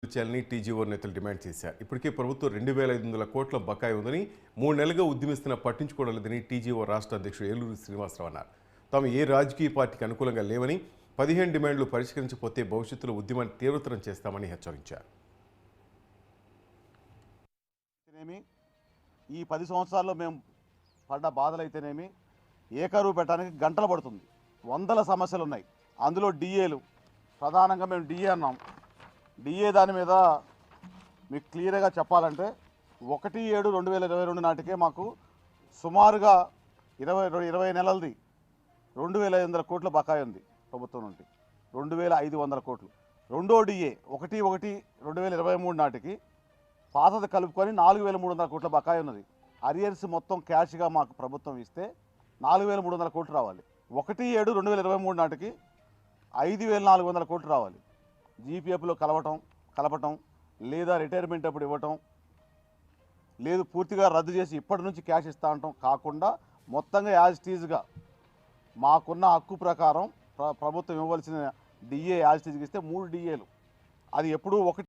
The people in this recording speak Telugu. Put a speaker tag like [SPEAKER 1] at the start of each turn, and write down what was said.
[SPEAKER 1] చేయాలని టీజీఓ నేతలు డిమాండ్ చేశారు. ఇప్పటికే ప్రభుత్వం 2,500 కోట్ల బకాయి ఉందని 3 నెలలుగా ఉద్యమిస్తున్నా పట్టించుకోవడం లేదని టీజీఓ రాష్ట్ర అధ్యక్షుడు ఏలూరు శ్రీనివాసరావు అన్నారు. తాము ఏ రాజకీయ పార్టీకి అనుకూలంగా లేవని 15 డిమాండ్లు పరిష్కరించకపోతే భవిష్యత్తులో ఉద్యమాన్ని తీవ్రతరం చేస్తామని హెచ్చరించారు.
[SPEAKER 2] ఈ 10 సంవత్సరాల్లో మేము పడ్డ బాధలైతేనేమి ఏకరువు పెట్టడానికి గంటలు పడుతుంది. వందల సమస్యలు ఉన్నాయి. అందులో డిఏలు ప్రధానంగా మేము డిఏ అన్నాం. డిఏ దాని మీద మీకు క్లియర్గా చెప్పాలంటే 1/7/2022 నాటికే మాకు సుమారుగా 20 నెలలది 2,500 కోట్ల బకాయి ఉంది ప్రభుత్వం నుండి. 2,500 కోట్లు. రెండో డిఏ 1/1/2023 నాటికి పాతది కలుపుకొని 4,300 కోట్ల బకాయి ఉన్నది. అరియర్స్ మొత్తం క్యాష్గా మాకు ప్రభుత్వం ఇస్తే 4,300 కోట్లు రావాలి. 1/7/2023 నాటికి 5,400 కోట్లు రావాలి. జీపీఎఫ్లో కలపటం లేదా రిటైర్మెంట్ అప్పుడు ఇవ్వటం లేదు, పూర్తిగా రద్దు చేసి ఇప్పటి నుంచి క్యాష్ ఇస్తా అంటాం కాకుండా మొత్తంగా యాజ్ టీజ్గా మాకున్న హక్కు ప్రకారం ప్రభుత్వం ఇవ్వవలసిన డిఏ యాజ్ టీజ్గా ఇస్తే 3 డిఏలు అది ఎప్పుడూ 1